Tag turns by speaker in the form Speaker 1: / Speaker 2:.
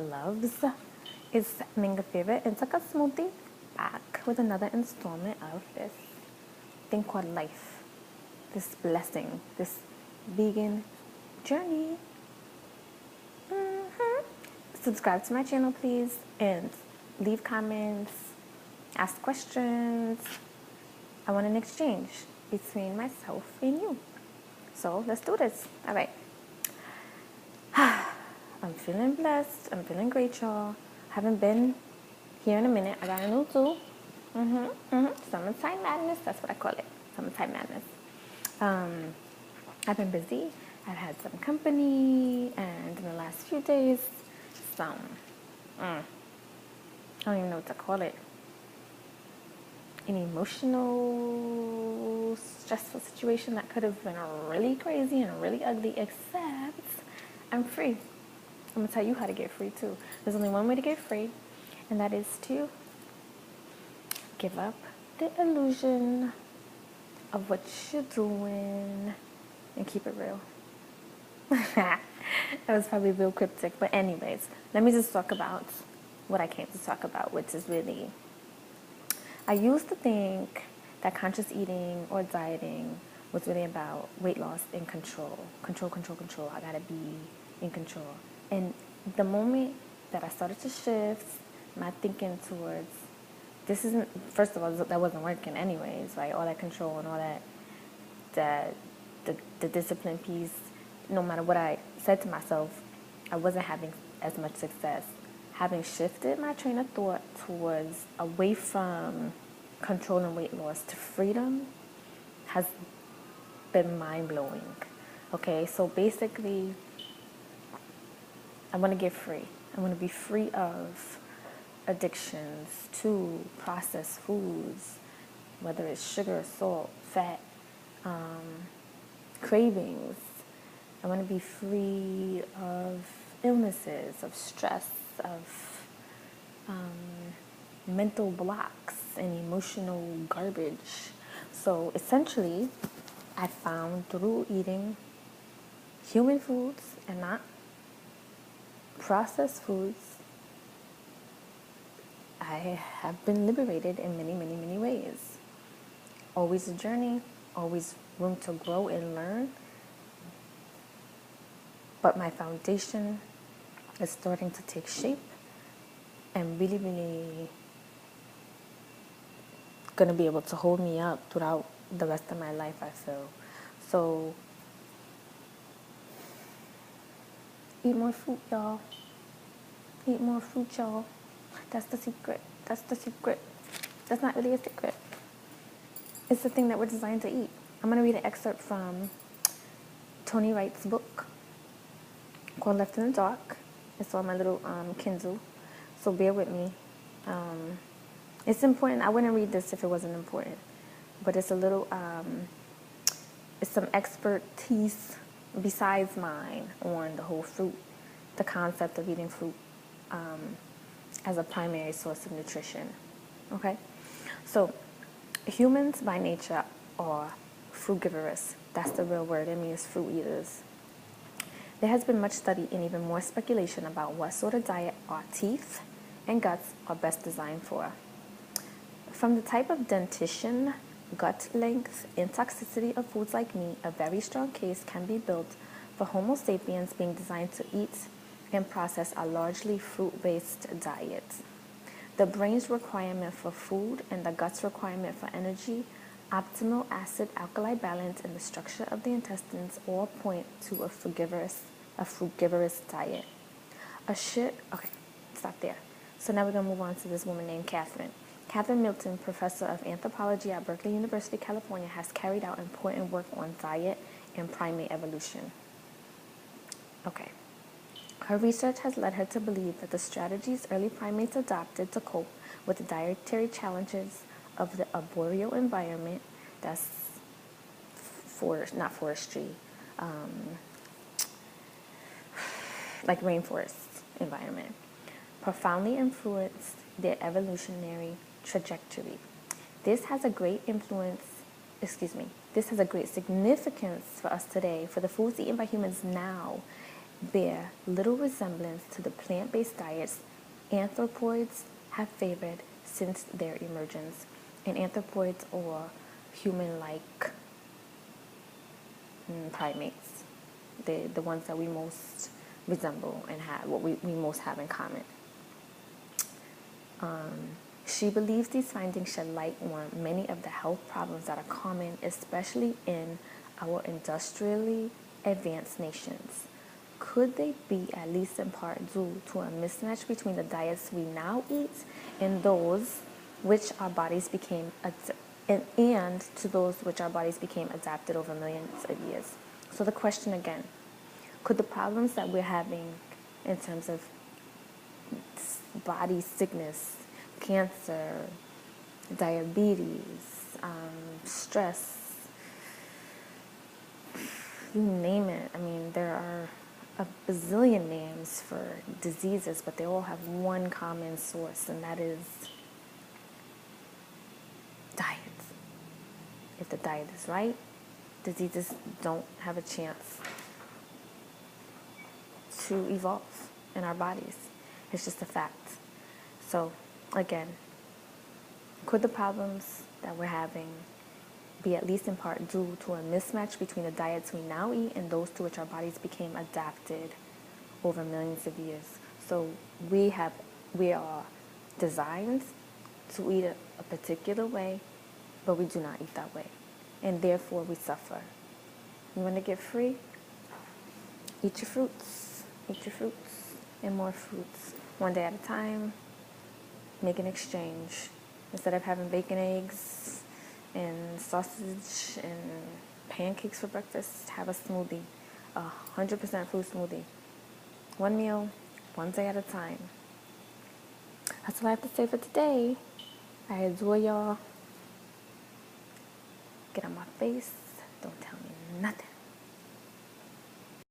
Speaker 1: loves. It's Mangifera Indica Smoothy, back with another installment of this thing called life, this blessing, this vegan journey. Subscribe to my channel, please, and leave comments, ask questions. I want an exchange between myself and you. So let's do this. All right. I'm feeling blessed. I'm feeling great, y'all. Haven't been here in a minute. I got a new tool. Summertime madness. That's what I call it. Summertime madness. I've been busy. I've had some company, and in the last few days, I don't even know what to call it. An emotional, stressful situation that could have been really crazy and really ugly, except I'm free. I'm going to tell you how to get free, too. There's only one way to get free, and that is to give up the illusion of what you're doing and keep it real. That was probably real cryptic, but anyways, let me just talk about what I came to talk about, which is really, I used to think that conscious eating or dieting was really about weight loss and control. Control. I gotta be in control. And the moment that I started to shift my thinking towards, this isn't, first of all, that wasn't working anyways, right? All that control and all that, the discipline piece, no matter what I said to myself, I wasn't having as much success. Having shifted my train of thought towards away from control and weight loss to freedom has been mind-blowing. Okay, so basically, I want to get free. I want to be free of addictions to processed foods, whether it's sugar, salt, fat, cravings. I want to be free of illnesses, of stress, of mental blocks and emotional garbage. So essentially, I found through eating human foods and not processed foods, I have been liberated in many ways. Always a journey, always room to grow and learn. But my foundation is starting to take shape and really gonna be able to hold me up throughout the rest of my life, I feel. So eat more fruit, y'all. Eat more fruit, y'all. That's the secret. That's not really a secret. It's the thing that we're designed to eat. I'm gonna read an excerpt from Tony Wright's book called Left in the Dark. It's on my little Kindle, so bear with me. It's important. I wouldn't read this if it wasn't important, but it's a little, it's some expertise besides mine on the whole fruit, the concept of eating fruit as a primary source of nutrition. Okay, so humans by nature are frugivorous. That's the real word. It means fruit eaters. There has been much study and even more speculation about what sort of diet our teeth and guts are best designed for. From the type of dentition, gut length, and toxicity of foods like meat, a very strong case can be built for Homo sapiens being designed to eat and process a largely fruit-based diet. The brain's requirement for food and the gut's requirement for energy, optimal acid-alkali balance, and the structure of the intestines all point to a frugivorous diet. Okay, stop there. So now we're going to move on to this woman named Catherine. Catherine Milton, professor of anthropology at Berkeley University, California, has carried out important work on diet and primate evolution. Okay. Her research has led her to believe that the strategies early primates adopted to cope with the dietary challenges of the arboreal environment, that's not forestry, like rainforest environment, profoundly influenced their evolutionary trajectory. This has a great significance for us today, for the foods eaten by humans now, bear little resemblance to the plant-based diets anthropoids have favored since their emergence. And anthropoids are human-like primates, the ones that we most resemble and have what we most have in common. She believes these findings shed light on many of the health problems that are common, especially in our industrially advanced nations. Could they be, at least in part, due to a mismatch between the diets we now eat and those which our bodies became and to those which our bodies became adapted over millions of years? So the question again, could the problems that we're having in terms of body sickness, cancer, diabetes, stress, you name it. I mean, there are a bazillion names for diseases, but they all have one common source, and that is diet. If the diet is right, diseases don't have a chance to evolve in our bodies. It's just a fact. So, again, could the problems that we're having be at least in part due to a mismatch between the diets we now eat and those to which our bodies became adapted over millions of years? So we are designed to eat a particular way, but we do not eat that way, and therefore we suffer. You want to get free? Eat your fruits, and more fruits. One day at a time, make an exchange. Instead of having bacon, eggs, and sausage and pancakes for breakfast, have a smoothie, 100% fruit smoothie. One meal, one day at a time. That's what I have to say for today. I adore y'all. Get on my face. Don't tell me nothing.